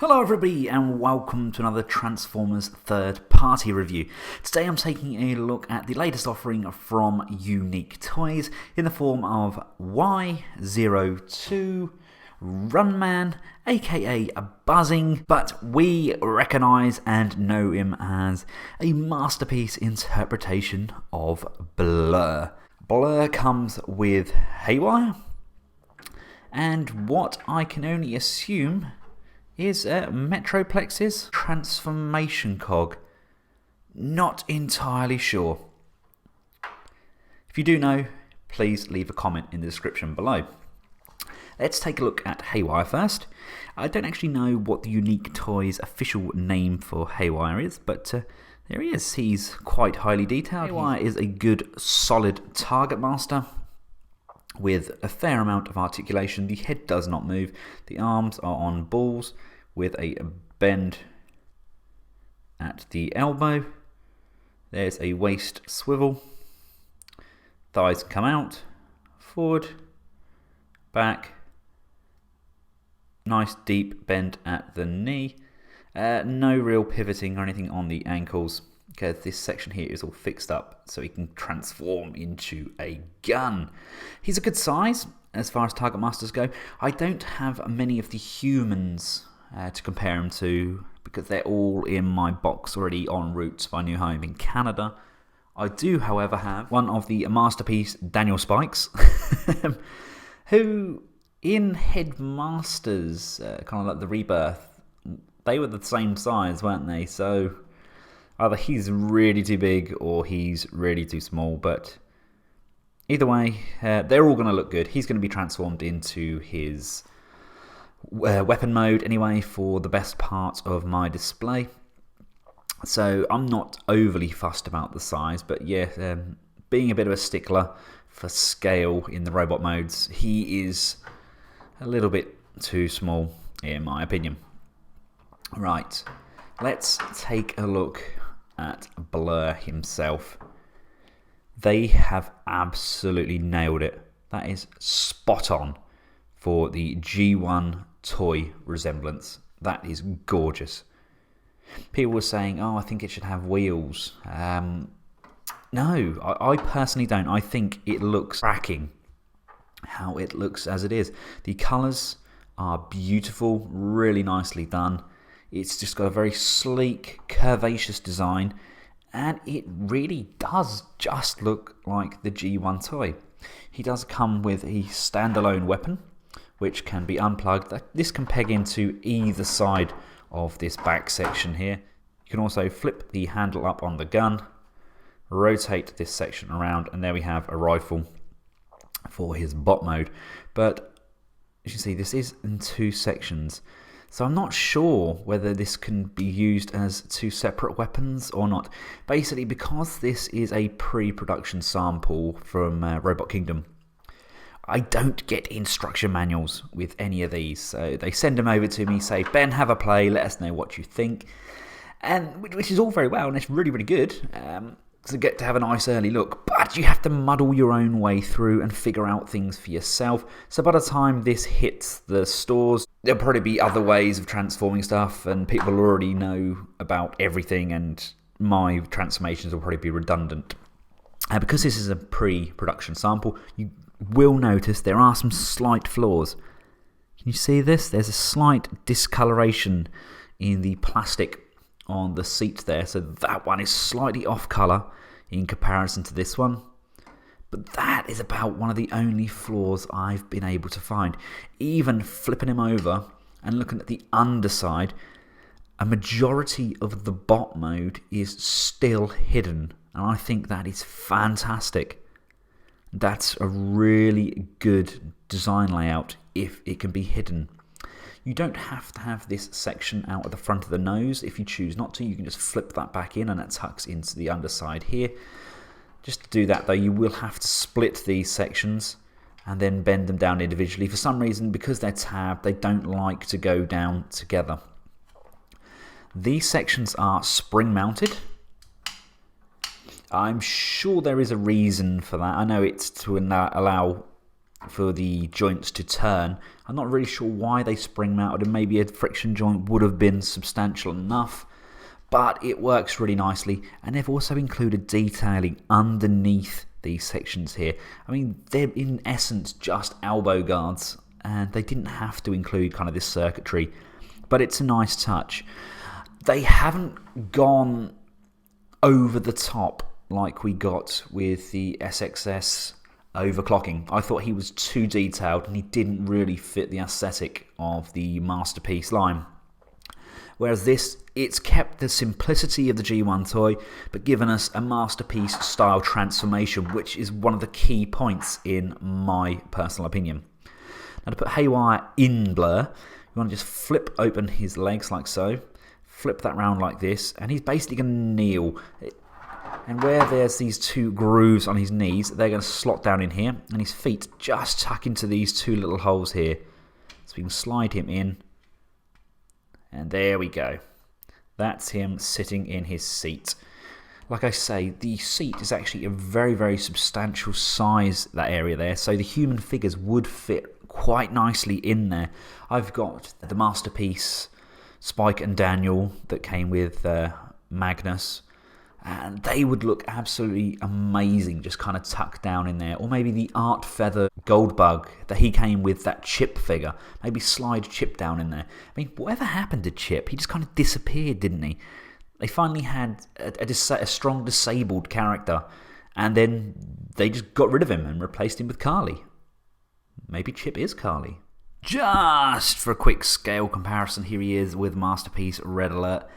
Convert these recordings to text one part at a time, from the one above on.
Hello everybody and welcome to another Transformers third party review. Today I'm taking a look at the latest offering from Unique Toys in the form of Y-02 RunMan, aka a Buzzing, but we recognise and know him as a masterpiece interpretation of Blurr. Blurr comes with Haywire and what I can only assume is Metroplex's transformation cog. Not entirely sure. If you do know, please leave a comment in the description below. Let's take a look at Haywire first. I don't actually know what the Unique Toys official name for Haywire is, but there he is. He's quite highly detailed. Haywire is a good, solid target master with a fair amount of articulation. The head does not move. The arms are on balls with a bend at the elbow. There's a waist swivel. Thighs come out, forward, back. Nice deep bend at the knee. No real pivoting or anything on the ankles, because this section here is all fixed up so he can transform into a gun. He's a good size as far as target masters go. I don't have many of the humans to compare him to because they're all in my box already en route to my new home in Canada. I do, however, have one of the Masterpiece Daniel Spikes, who in Headmasters, kind of like the Rebirth, they were the same size, weren't they? So either he's really too big or he's really too small, but either way, they're all going to look good. He's going to be transformed into his weapon mode anyway for the best part of my display. So I'm not overly fussed about the size, but yeah, being a bit of a stickler for scale in the robot modes, he is a little bit too small in my opinion. Right, let's take a look at Blurr himself. They have absolutely nailed it. That is spot on for the G1 toy resemblance. That is gorgeous. People were saying, oh, I think it should have wheels. No, I personally don't. I think it looks cracking how it looks as it is. The colours are beautiful, really nicely done. It's just got a very sleek, curvaceous design, and it really does just look like the G1 toy. He does come with a standalone weapon, which can be unplugged. This can peg into either side of this back section here. You can also flip the handle up on the gun, rotate this section around, and there we have a rifle for his bot mode. But as you can see, this is in two sections. So I'm not sure whether this can be used as two separate weapons or not. Basically, because this is a pre-production sample from Robot Kingdom, I don't get instruction manuals with any of these. So they send them over to me, say, Ben, have a play, let us know what you think. And which is all very well, and it's really, really good. To get to have a nice early look, but you have to muddle your own way through and figure out things for yourself. So by the time this hits the stores, there'll probably be other ways of transforming stuff, and people already know about everything, and my transformations will probably be redundant. Because this is a pre-production sample, you will notice there are some slight flaws. Can you see this? There's a slight discoloration in the plastic on the seat there, so that one is slightly off colour in comparison to this one. But that is about one of the only flaws I've been able to find. Even flipping him over and looking at the underside, a majority of the bot mode is still hidden, and I think that is fantastic. That's a really good design layout if it can be hidden. You don't have to have this section out at the front of the nose. If you choose not to, you can just flip that back in and that tucks into the underside here. Just to do that though, you will have to split these sections and then bend them down individually. For some reason, because they're tabbed, they don't like to go down together. These sections are spring mounted. I'm sure there is a reason for that. I know it's to allow for the joints to turn. I'm not really sure why they spring mounted, and maybe a friction joint would have been substantial enough, but it works really nicely. And they've also included detailing underneath these sections here. I mean, they're in essence just elbow guards, and they didn't have to include kind of this circuitry, but it's a nice touch. They haven't gone over the top like we got with the SXS overclocking. I thought he was too detailed and he didn't really fit the aesthetic of the Masterpiece line. Whereas this, it's kept the simplicity of the G1 toy, but given us a Masterpiece style transformation, which is one of the key points in my personal opinion. Now to put Haywire in Blurr, you want to just flip open his legs like so, flip that round like this, and he's basically going to kneel. And where there's these two grooves on his knees, they're going to slot down in here, and his feet just tuck into these two little holes here. So we can slide him in, and there we go. That's him sitting in his seat. Like I say, the seat is actually a very, very substantial size, that area there, so the human figures would fit quite nicely in there. I've got the Masterpiece Spike and Daniel that came with Magnus, and they would look absolutely amazing just kind of tucked down in there. Or maybe the Art Feather Goldbug that he came with, that Chip figure. Maybe slide Chip down in there. I mean, whatever happened to Chip? He just kind of disappeared, didn't he? They finally had a strong disabled character, and then they just got rid of him and replaced him with Carly. Maybe Chip is Carly. Just for a quick scale comparison, here he is with Masterpiece Red Alert.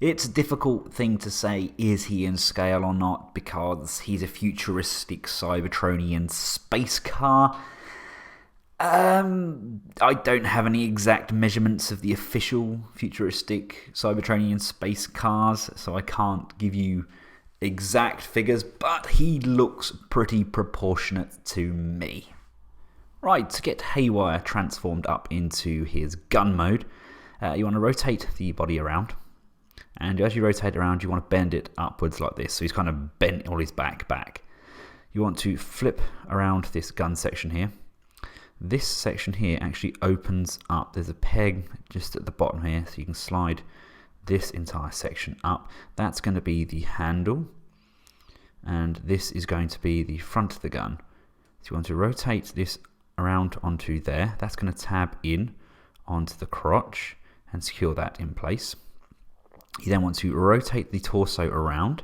It's a difficult thing to say, is he in scale or not, because he's a futuristic Cybertronian space car. I don't have any exact measurements of the official futuristic Cybertronian space cars, so I can't give you exact figures, but he looks pretty proportionate to me. Right, to get Haywire transformed up into his gun mode, you want to rotate the body around. And as you rotate around, you want to bend it upwards like this. So he's kind of bent all his back. You want to flip around this gun section here. This section here actually opens up. There's a peg just at the bottom here, so you can slide this entire section up. That's going to be the handle, and this is going to be the front of the gun. So you want to rotate this around onto there. That's going to tab in onto the crotch and secure that in place. You then want to rotate the torso around,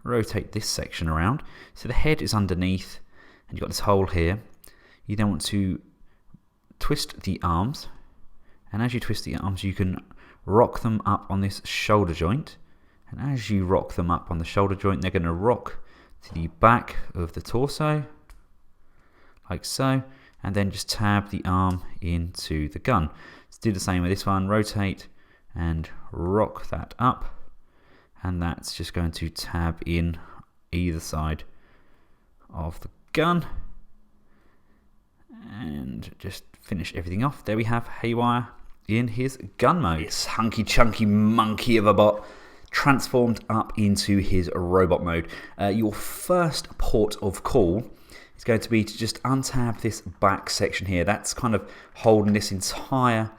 rotate this section around, so the head is underneath, and you've got this hole here. You then want to twist the arms, and as you twist the arms, you can rock them up on this shoulder joint, and as you rock them up on the shoulder joint, they're going to rock to the back of the torso, like so, and then just tab the arm into the gun. Let's do the same with this one, rotate, and rock that up, and that's just going to tab in either side of the gun, and just finish everything off. There we have Haywire in his gun mode. This hunky chunky monkey of a bot transformed up into his robot mode. Your first port of call is going to be to just untab this back section here. That's kind of holding this entire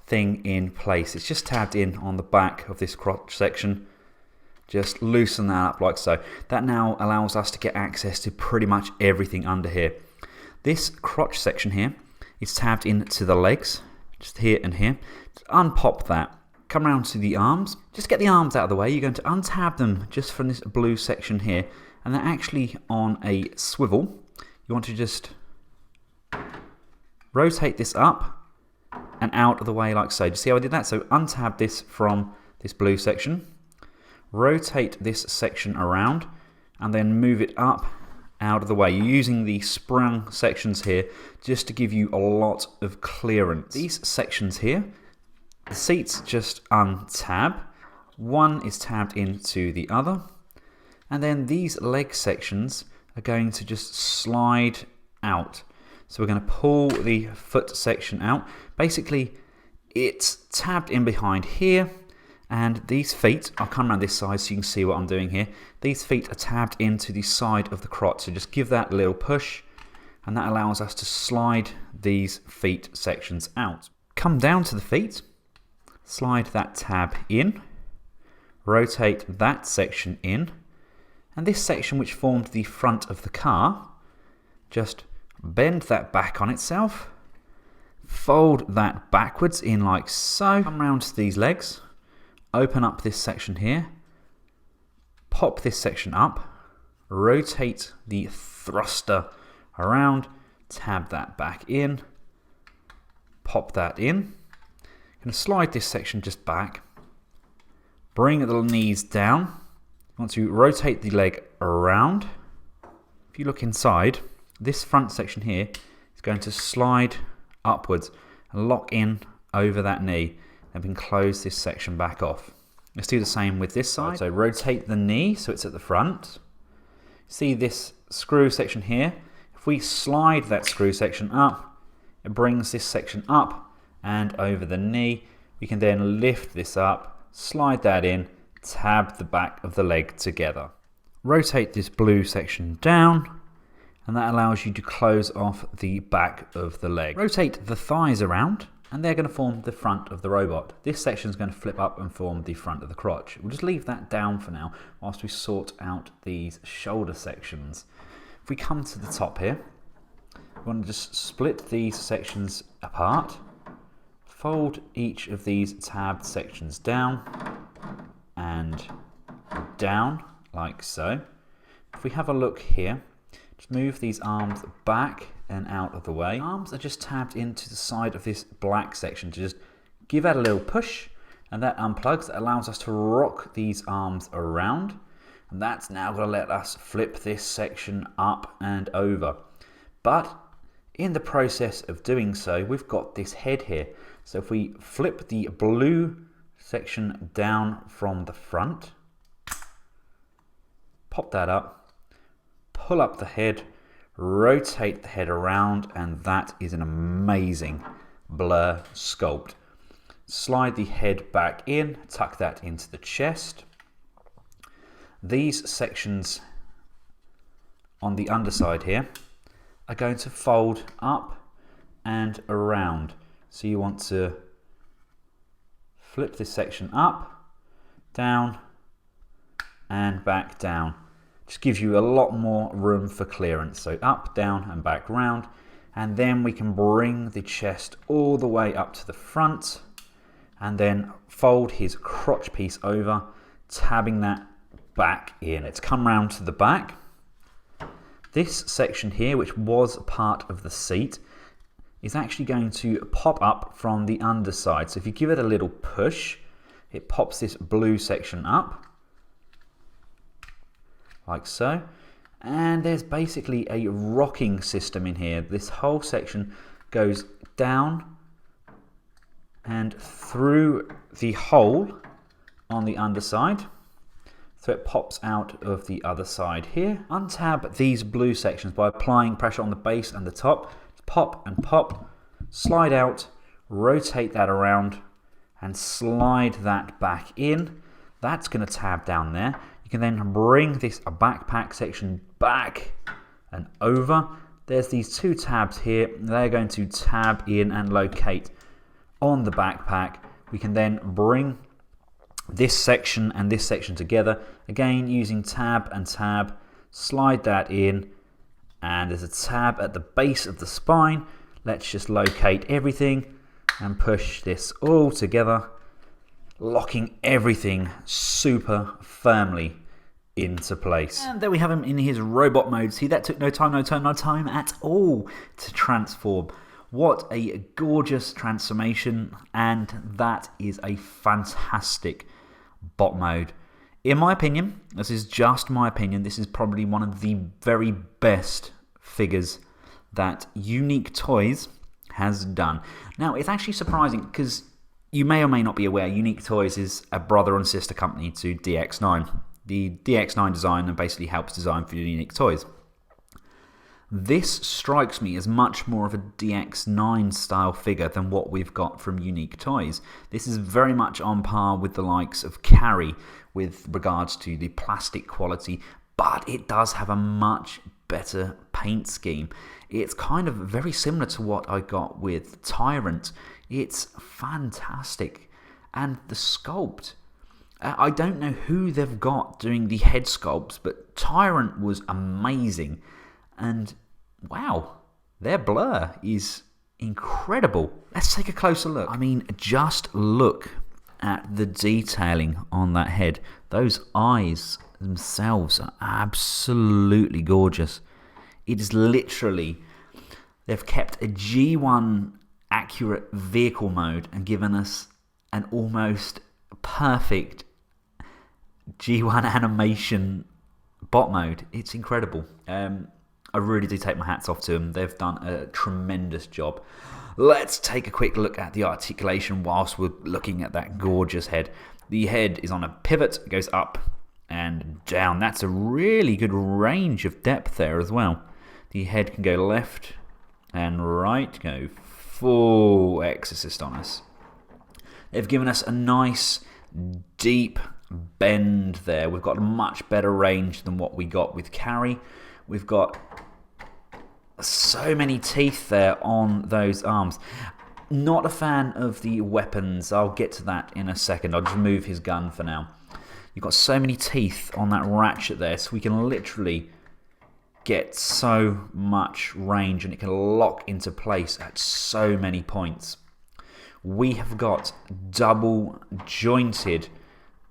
thing in place. It's just tabbed in on the back of this crotch section. Just loosen that up like so. That now allows us to get access to pretty much everything under here. This crotch section here is tabbed into the legs, just here and here. Just unpop that. Come around to the arms. Just get the arms out of the way. You're going to untab them just from this blue section here, and they're actually on a swivel. You want to just rotate this up and out of the way like so. Do you see how I did that? So untab this from this blue section, rotate this section around, and then move it up out of the way. You're using the sprung sections here just to give you a lot of clearance. These sections here, the seats just untab. One is tabbed into the other, and then these leg sections are going to just slide out. So we're going to pull the foot section out. Basically, it's tabbed in behind here, and these feet, I'll come around this side so you can see what I'm doing here. These feet are tabbed into the side of the crotch, so just give that a little push, and that allows us to slide these feet sections out. Come down to the feet, slide that tab in, rotate that section in, and this section which formed the front of the car, just bend that back on itself, fold that backwards in like so, come round to these legs, open up this section here, pop this section up, rotate the thruster around, tab that back in, pop that in. I'm going to slide this section just back, bring the knees down. You want to rotate the leg around. If you look inside, this front section here is going to slide upwards and lock in over that knee, and we can close this section back off. Let's do the same with this side. So rotate the knee so it's at the front. See this screw section here? If we slide that screw section up, it brings this section up and over the knee. We can then lift this up, slide that in, tab the back of the leg together. Rotate this blue section down, and that allows you to close off the back of the leg. Rotate the thighs around, and they're going to form the front of the robot. This section is going to flip up and form the front of the crotch. We'll just leave that down for now whilst we sort out these shoulder sections. If we come to the top here, we want to just split these sections apart, fold each of these tabbed sections down and down like so. If we have a look here, just move these arms back and out of the way. Arms are just tabbed into the side of this black section to just give that a little push, and that unplugs. That allows us to rock these arms around, and that's now going to let us flip this section up and over. But in the process of doing so, we've got this head here. So if we flip the blue section down from the front, pop that up, pull up the head, rotate the head around, and that is an amazing Blurr sculpt. Slide the head back in, tuck that into the chest. These sections on the underside here are going to fold up and around. So you want to flip this section up, down, and back down. Just gives you a lot more room for clearance. So up, down, and back round. And then we can bring the chest all the way up to the front, and then fold his crotch piece over, tabbing that back in. Let's come round to the back. This section here, which was part of the seat, is actually going to pop up from the underside. So if you give it a little push, it pops this blue section up, like so. And there's basically a rocking system in here. This whole section goes down and through the hole on the underside. So it pops out of the other side here. Untab these blue sections by applying pressure on the base and the top. Pop and pop, slide out, rotate that around, and slide that back in. That's going to tab down there. You can then bring this backpack section back and over. There's these two tabs here. They're going to tab in and locate on the backpack. We can then bring this section and this section together. Again, using tab and tab, slide that in. And there's a tab at the base of the spine. Let's just locate everything and push this all together, locking everything super firmly into place. And there we have him in his robot mode. See, that took no time at all to transform. What a gorgeous transformation, and that is a fantastic bot mode. In my opinion, this is just my opinion, this is probably one of the very best figures that Unique Toys has done. Now, it's actually surprising because you may or may not be aware, Unique Toys is a brother and sister company to DX9. The DX9 designer basically helps design for Unique Toys. This strikes me as much more of a DX9 style figure than what we've got from Unique Toys. This is very much on par with the likes of Carry with regards to the plastic quality, but it does have a much better paint scheme. It's kind of very similar to what I got with Tyrant. It's fantastic. And the sculpt, I don't know who they've got doing the head sculpts, but Tyrant was amazing. And wow, their Blurr is incredible. Let's take a closer look. I mean, just look at the detailing on that head. Those eyes themselves are absolutely gorgeous. It is literally, they've kept a G1 accurate vehicle mode and given us an almost perfect G1 animation bot mode. It's incredible. I really do take my hats off to them. They've done a tremendous job. Let's take a quick look at the articulation whilst we're looking at that gorgeous head. The head is on a pivot, it goes up and down. That's a really good range of depth there as well. The head can go left and right, go full exorcist on us. They've given us a nice deep bend there. We've got a much better range than what we got with Carry. We've got so many teeth there on those arms. Not a fan of the weapons. I'll get to that in a second. I'll just move his gun for now. You've got so many teeth on that ratchet there, so we can literally get so much range and it can lock into place at so many points. We have got double jointed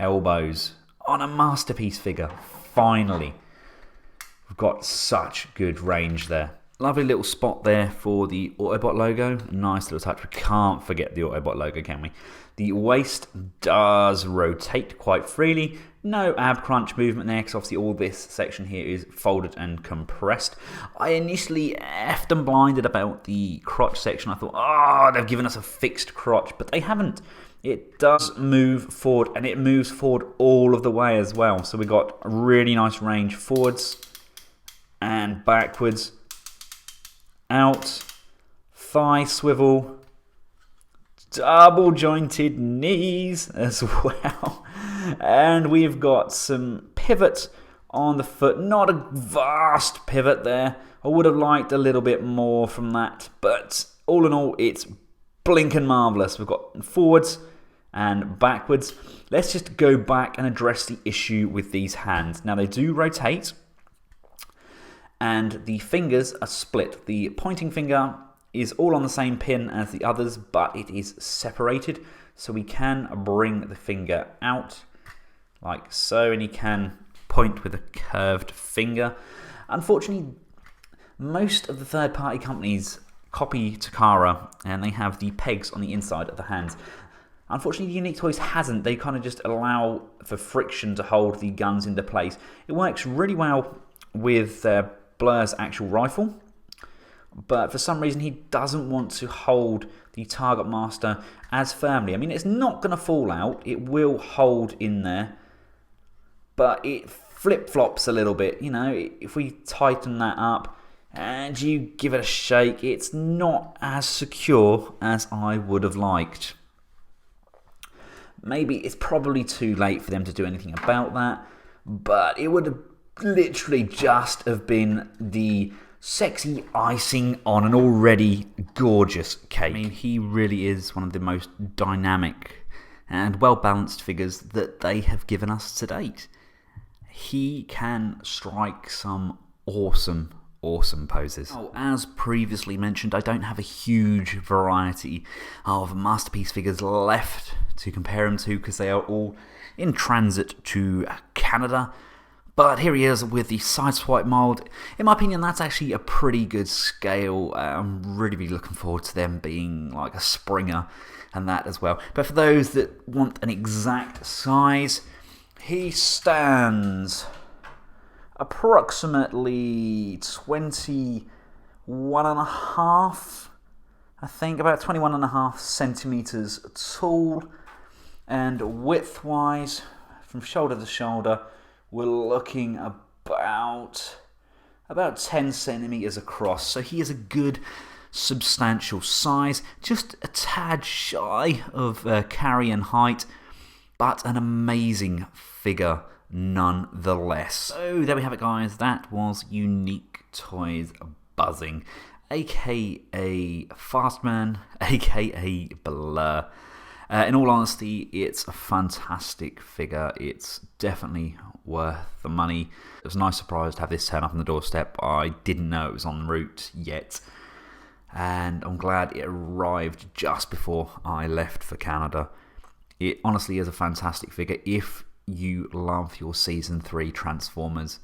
elbows on a masterpiece figure, finally. We've got such good range there. Lovely little spot there for the Autobot logo. Nice little touch. We can't forget the Autobot logo, can we? The waist does rotate quite freely. No ab crunch movement there, because obviously all this section here is folded and compressed. I initially effed and blinded about the crotch section. I thought, oh, they've given us a fixed crotch, but they haven't. It does move forward, and it moves forward all of the way as well. So we've got a really nice range forwards and backwards, out, thigh swivel, double jointed knees as well. And we've got some pivot on the foot. Not a vast pivot there. I would have liked a little bit more from that. But all in all, it's blinking marvellous. We've got forwards and backwards. Let's just go back and address the issue with these hands. Now, they do rotate. And the fingers are split. The pointing finger is all on the same pin as the others, but it is separated. So we can bring the finger out like so, and you can point with a curved finger. Unfortunately, most of the third-party companies copy Takara, and they have the pegs on the inside of the hands. Unfortunately, Unique Toys hasn't. They kind of just allow for friction to hold the guns into place. It works really well with Blurr's actual rifle, but for some reason he doesn't want to hold the Target Master as firmly. I mean, it's not going to fall out, it will hold in there, but it flip-flops a little bit. You know, if we tighten that up and you give it a shake, it's not as secure as I would have liked. Maybe it's probably too late for them to do anything about that, but it would have literally just have been the sexy icing on an already gorgeous cake. I mean, he really is one of the most dynamic and well-balanced figures that they have given us to date. He can strike some awesome poses. Oh, as previously mentioned, I don't have a huge variety of masterpiece figures left to compare him to because they are all in transit to Canada. But here he is with the Sideswipe mold. In my opinion, that's actually a pretty good scale. I'm really looking forward to them being like a Springer and that as well. But for those that want an exact size, he stands approximately 21.5, I think, about 21.5 centimeters tall. And width-wise, from shoulder to shoulder, we're looking about 10 centimeters across. So he is a good, substantial size. Just a tad shy of carry and height, but an amazing figure nonetheless. So there we have it, guys. That was Unique Toys Buzzing, aka Fastman, aka Blurr. In all honesty, it's a fantastic figure. It's definitely worth the money. It was a nice surprise to have this turn up on the doorstep. I didn't know it was en route yet, and I'm glad it arrived just before I left for Canada. It honestly is a fantastic figure. If you love your Season 3 Transformers,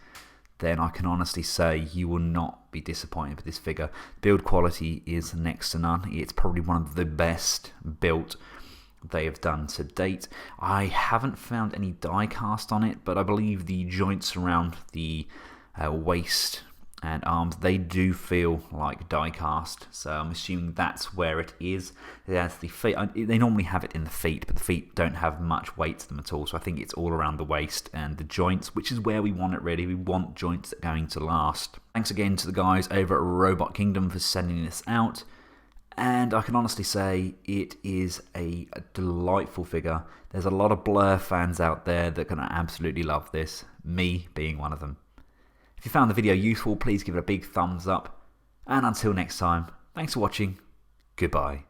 then I can honestly say you will not be disappointed with this figure. Build quality is next to none. It's probably one of the best built they have done to date. I haven't found any die cast on it, but I believe the joints around the waist and arms, they do feel like die cast, so I'm assuming that's where it is. There's the feet. They normally have it in the feet, but the feet don't have much weight to them at all, so I think it's all around the waist and the joints, which is where we want it really. We want joints that are going to last. Thanks again to the guys over at Robot Kingdom for sending this out, and I can honestly say it is a delightful figure. There's a lot of Blurr fans out there that are going to absolutely love this, me being one of them. If you found the video useful, please give it a big thumbs up. And until next time, thanks for watching. Goodbye.